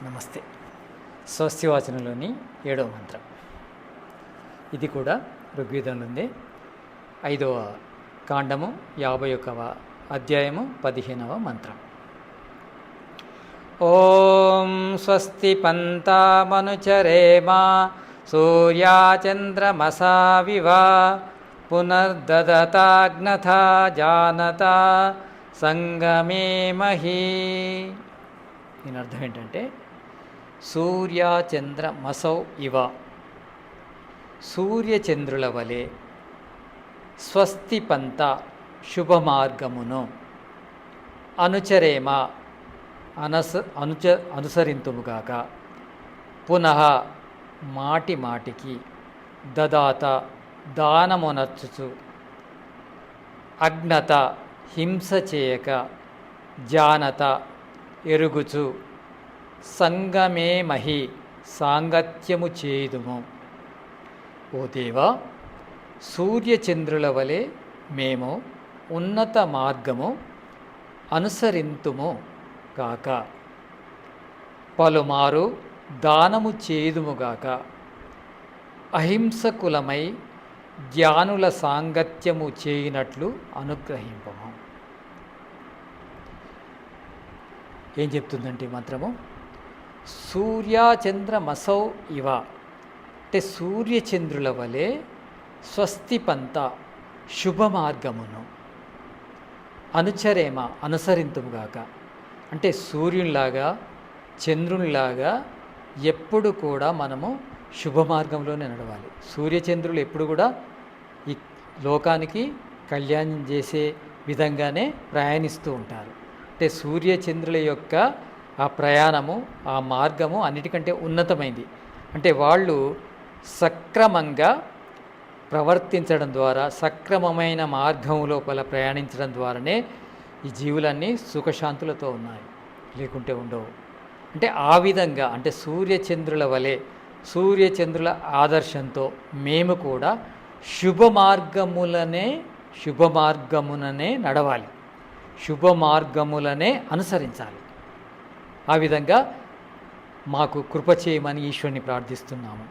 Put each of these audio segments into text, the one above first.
నమస్తే. స్వస్తివాచనంలోని 7వ మంత్రం. ఇది కూడా ఋగ్వేదంలో ఉంది. 5వ కాండము 51వ అధ్యాయము 15వ మంత్రం. ఓం స్వస్తి పంతామనుచరేమా సూర్యాచంద్రమసావివ పునర్దదతాగ్నథా జానతా సంగమే మహీ. దీని అర్థం ఏంటంటే సూర్యచంద్ర మసౌ ఇవ, సూర్యచంద్రుల వలె స్వస్తి పంత శుభమార్గమును అనుచరేమ అనుసరింతుముగాక, పునః మాటి మాటికి దదాత దానమునర్చుచు, అజ్ఞత హింస చేయక, జానత ఎరుగుచు, సంగమే మహి సాంగత్యము చేయుదుము. ఓ దేవా, సూర్యచంద్రుల వలె మేము ఉన్నత మార్గము అనుసరింతుము గాక, పలుమారు దానము చేయుదుముగాక, అహింసకులమై జ్ఞానుల సాంగత్యము చేయునట్లు అనుగ్రహింపము. ఏం చెప్తుందంటే మంత్రము, సూర్యచంద్రమసౌ ఇవ అంటే సూర్యచంద్రుల వలె స్వస్తి పంత శుభమార్గమును అనుచరేమ అనుసరింతుముగాక అంటే సూర్యునిలాగా చంద్రునిలాగా ఎప్పుడు కూడా మనము శుభమార్గంలోనే నడవాలి. సూర్యచంద్రులు ఎప్పుడు కూడా ఈ లోకానికి కళ్యాణం చేసే విధంగానే ప్రయాణిస్తూ ఉంటారు. అంటే సూర్యచంద్రుల యొక్క ఆ ప్రయాణము, ఆ మార్గము అన్నిటికంటే ఉన్నతమైంది. అంటే వాళ్ళు సక్రమంగా ప్రవర్తించడం ద్వారా, సక్రమమైన మార్గం లోపల ప్రయాణించడం ద్వారానే ఈ జీవులన్నీ సుఖశాంతులతో ఉన్నాయి, లేకుంటే ఉండవు. అంటే ఆ విధంగా, అంటే సూర్యచంద్రుల వలె, సూర్యచంద్రుల ఆదర్శంతో మేము కూడా శుభమార్గముననే నడవాలి, శుభమార్గములనే అనుసరించాలి. ఆ విధంగా మాకు కృప చేయమని ఈశ్వరుని ప్రార్థిస్తున్నాము.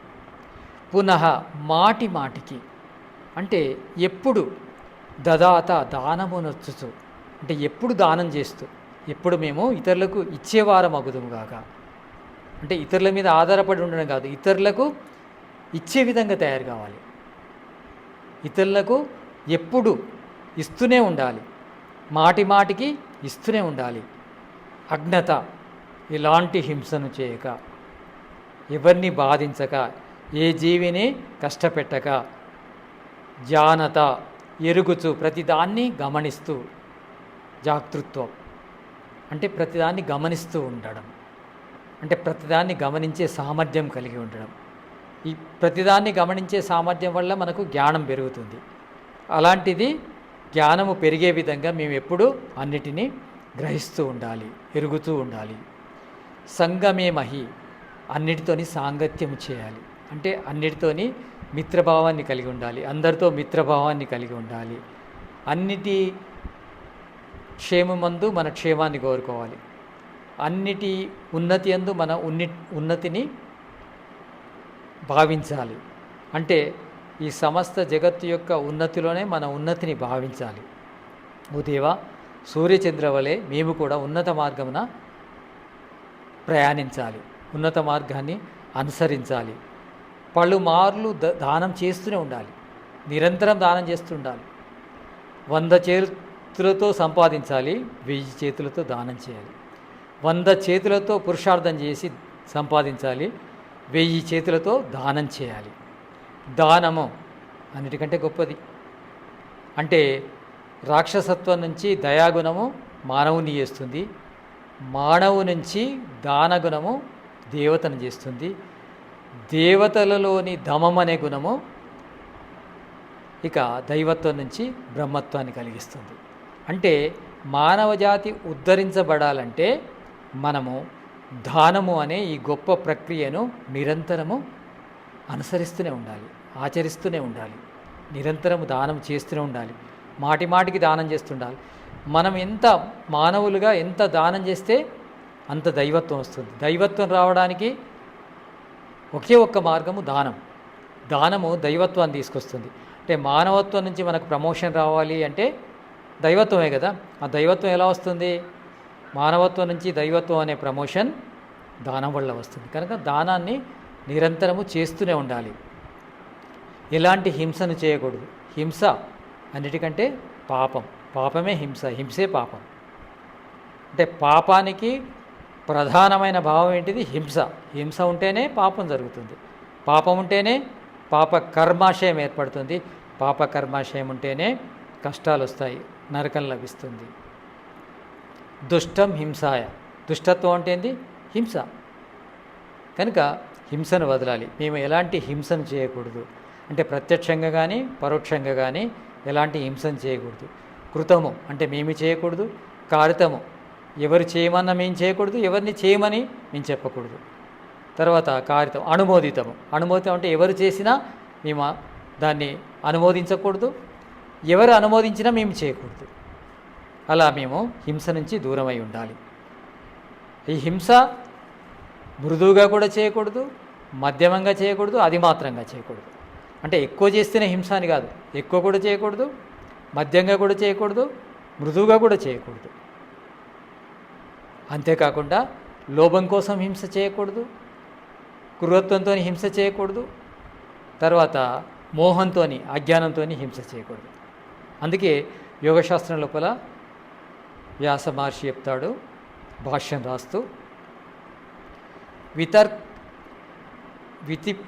పునః మాటి మాటికి అంటే ఎప్పుడు దదాత దానమునొచ్చుచు అంటే ఎప్పుడు దానం చేస్తూ, ఎప్పుడు మేము ఇతరులకు ఇచ్చేవారం అగుదుము గాక. అంటే ఇతరుల మీద ఆధారపడి ఉండడం కాదు, ఇతరులకు ఇచ్చే విధంగా తయారు కావాలి. ఇతరులకు ఎప్పుడు ఇస్తూనే ఉండాలి, మాటి మాటికి ఇస్తూనే ఉండాలి. అజ్ఞత ఎలాంటి హింసను చేయక, ఎవరిని బాధించక, ఏ జీవిని కష్టపెట్టక, జానత ఎరుగుచు ప్రతిదాన్ని గమనిస్తూ, జాగృత్వం అంటే ప్రతిదాన్ని గమనిస్తూ ఉండడం, అంటే ప్రతిదాన్ని గమనించే సామర్థ్యం కలిగి ఉండడం. ఈ ప్రతిదాన్ని గమనించే సామర్థ్యం వల్ల మనకు జ్ఞానం పెరుగుతుంది. అలాంటిది జ్ఞానము పెరిగే విధంగా మేము ఎప్పుడూ అన్నిటినీ గ్రహిస్తూ ఉండాలి, ఎరుగుతూ ఉండాలి. సంగమే మహి అన్నిటితోని సాంగత్యము చేయాలి, అంటే అన్నిటితోని మిత్రభావాన్ని కలిగి ఉండాలి, అందరితో మిత్రభావాన్ని కలిగి ఉండాలి. అన్నిటి క్షేమమందు మన క్షేమాన్ని కోరుకోవాలి, అన్నిటి ఉన్నతి యందు మన ఉన్నతిని భావించాలి. అంటే ఈ సమస్త జగత్తు యొక్క ఉన్నతిలోనే మన ఉన్నతిని భావించాలి. ఓ దేవా, సూర్యచంద్ర వలె మేము కూడా ఉన్నత మార్గమున ప్రయాణించాలి, ఉన్నత మార్గాన్ని అనుసరించాలి. పలుమార్లు దానం చేస్తూనే ఉండాలి, నిరంతరం దానం చేస్తూ ఉండాలి. 100 చేతులతో సంపాదించాలి, 1000 చేతులతో దానం చేయాలి. 100 చేతులతో పురుషార్థం చేసి సంపాదించాలి, 1000 చేతులతో దానం చేయాలి. దానము అన్నిటికంటే గొప్పది. అంటే రాక్షసత్వం నుంచి దయాగుణము మానవుని చేస్తుంది, మానవు నుంచి దానగుణము దేవతను చేస్తుంది, దేవతలలోని దమం అనే గుణము ఇక దైవత్వం నుంచి బ్రహ్మత్వాన్ని కలిగిస్తుంది. అంటే మానవజాతి ఉద్ధరించబడాలంటే మనము దానము అనే ఈ గొప్ప ప్రక్రియను నిరంతరము అనుసరిస్తూనే ఉండాలి, ఆచరిస్తూనే ఉండాలి, నిరంతరము దానం చేస్తూనే ఉండాలి, మాటి మాటికి దానం చేస్తుండాలి. మనం ఎంత మానవులుగా ఎంత దానం చేస్తే అంత దైవత్వం వస్తుంది. దైవత్వం రావడానికి ఒకే ఒక్క మార్గము దానం. దానము దైవత్వాన్ని తీసుకొస్తుంది. అంటే మానవత్వం నుంచి మనకు ప్రమోషన్ రావాలి అంటే దైవత్వమే కదా. ఆ దైవత్వం ఎలా వస్తుంది? మానవత్వం నుంచి దైవత్వం అనే ప్రమోషన్ దానం వల్ల వస్తుంది. కనుక దానాన్ని నిరంతరము చేస్తూనే ఉండాలి. ఎలాంటి హింసను చేయకూడదు. హింస అన్నిటికంటే పాపం. పాపమే హింస, హింసే పాపం. అంటే పాపానికి ప్రధానమైన భావం ఏంటిది? హింస. హింస ఉంటేనే పాపం జరుగుతుంది. పాపం ఉంటేనే పాప కర్మాశయం ఏర్పడుతుంది. పాప కర్మాశయం ఉంటేనే కష్టాలు వస్తాయి, నరకం లభిస్తుంది. దుష్టం హింసాయ. దుష్టత్వం అంటే ఏంది? హింస. కనుక హింసను వదలాలి. మేము ఎలాంటి హింసను చేయకూడదు. అంటే ప్రత్యక్షంగా కానీ పరోక్షంగా కానీ ఎలాంటి హింసను చేయకూడదు. కృతము అంటే మేము చేయకూడదు. కారితము ఎవరు చేయమన్నా మేము చేయకూడదు, ఎవరిని చేయమని మేము చెప్పకూడదు. తర్వాత కారితం. అనుమోదితము. అనుమోదితం అంటే ఎవరు చేసినా మేము దాన్ని అనుమోదించకూడదు, ఎవరు అనుమోదించినా మేము చేయకూడదు. అలా మేము హింస నుంచి దూరమై ఉండాలి. ఈ హింస మృదువుగా కూడా చేయకూడదు, మధ్యమంగా చేయకూడదు, అది మాత్రంగా చేయకూడదు. అంటే ఎక్కువ చేస్తేనే హింస అని కాదు. ఎక్కువ కూడా చేయకూడదు, మధ్యంగా కూడా చేయకూడదు, మృదువుగా కూడా చేయకూడదు. అంతేకాకుండా లోభం కోసం హింస చేయకూడదు, క్రూరత్వంతో హింస చేయకూడదు, తర్వాత మోహంతో అజ్ఞానంతో హింస చేయకూడదు. అందుకే యోగశాస్త్రం లోపల వ్యాస మహర్షి చెప్తాడు భాష్యం రాస్తూ,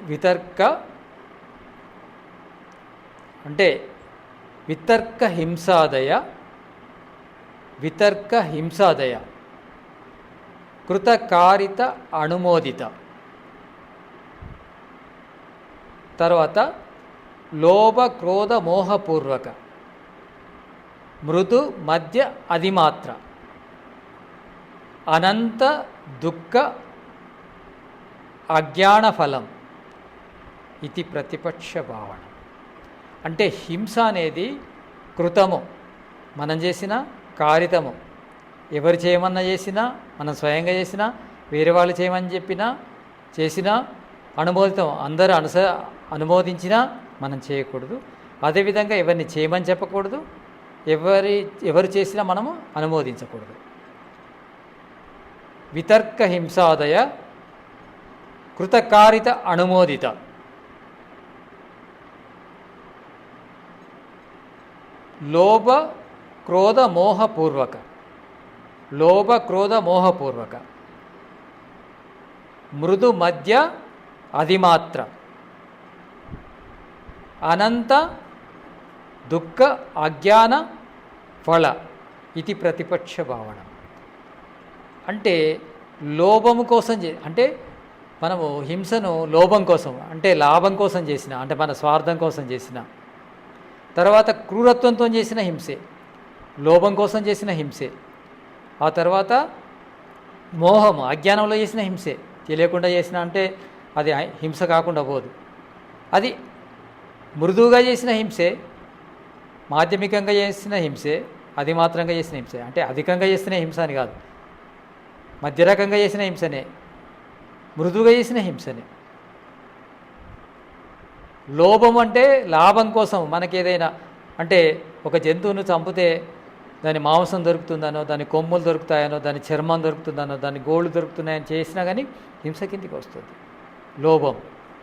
వితర్క అంటే వితర్క హింసాదయ కృతకారిత అనుమోదిత, తర్వాత లోభ క్రోధ మోహపూర్వక మృదు మధ్య అధిమాత్ర అనంత దుఃఖ అజ్ఞాన ఫలం ఇది ప్రతిపక్ష భావన. అంటే హింస అనేది కృతము మనం చేసిన, కారితము ఎవరు చేయమన్నా చేసినా, మనం స్వయంగా చేసినా, వేరే వాళ్ళు చేయమని చెప్పినా చేసినా, అనుమోదితం అందరూ అనుమోదించినా మనం చేయకూడదు. అదేవిధంగా ఎవరిని చేయమని చెప్పకూడదు, ఎవరు చేసినా మనము అనుమోదించకూడదు. వితర్క హింసాదయ కృతకారిత అనుమోదిత లోభ క్రోధ మోహపూర్వక మృదు మధ్య అధిమాత్ర అనంత దుఃఖ అజ్ఞాన ఫల ఇది ప్రతిపక్ష భావన. అంటే లోభము కోసం అంటే మనము హింసను లోభం కోసం అంటే లాభం కోసం చేసిన, అంటే మన స్వార్థం కోసం చేసిన, తర్వాత క్రూరత్వంతో చేసిన హింసే, లోభం కోసం చేసిన హింసే, ఆ తర్వాత మోహము అజ్ఞానంలో చేసిన హింసే, తెలియకుండా చేసిన అంటే అది హింస కాకుండా పోదు. అది మృదువుగా చేసిన హింసే, మాధ్యమికంగా చేసిన హింసే, అది మాత్రంగా చేసిన హింసే. అంటే అధికంగా చేసిన హింస అని కాదు, మధ్య రకంగా చేసిన హింసనే, మృదువుగా చేసిన హింసనే. లోభం అంటే లాభం కోసం మనకేదైనా అంటే ఒక జంతువును చంపితే దాని మాంసం దొరుకుతుందనో, దాని కొమ్ములు దొరుకుతాయనో, దాని చర్మం దొరుకుతుందనో, దాని గోళ్ళు దొరుకుతున్నాయని చేసినా కానీ హింస కిందికి వస్తుంది.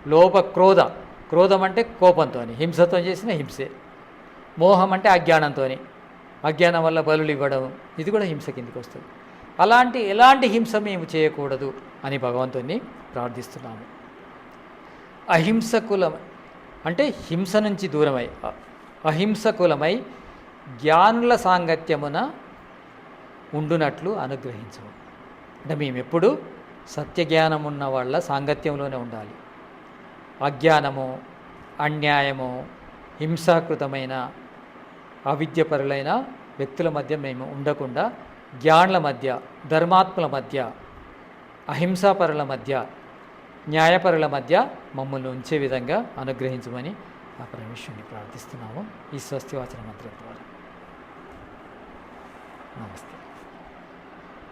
లోభ క్రోధం అంటే కోపంతో, హింసతో చేసిన హింసే. మోహం అంటే అజ్ఞానం వల్ల బలులు ఇవ్వడం, ఇది కూడా హింస కిందికి వస్తుంది. ఎలాంటి హింస మేము చేయకూడదు అని భగవంతుని ప్రార్థిస్తున్నాము. అహింసకులం అంటే హింస నుంచి దూరమై, అహింసకులమై జ్ఞానుల సాంగత్యమున ఉండునట్లు అనుగ్రహించము. అంటే మేము ఎప్పుడు సత్యజ్ఞానం ఉన్న వాళ్ళ సాంగత్యంలోనే ఉండాలి. అజ్ఞానము, అన్యాయము, హింసాకృతమైన అవిద్యపరులైన వ్యక్తుల మధ్య మేము ఉండకుండా జ్ఞానుల మధ్య, ధర్మాత్ముల మధ్య, అహింసాపరుల మధ్య, న్యాయపరుల మధ్య మమ్మల్ని ఉంచే విధంగా అనుగ్రహించమని ఆ పరమేశ్వరుని ప్రార్థిస్తున్నాము ఈ స్వస్తివాచన మంత్రం ద్వారా. నమస్తే.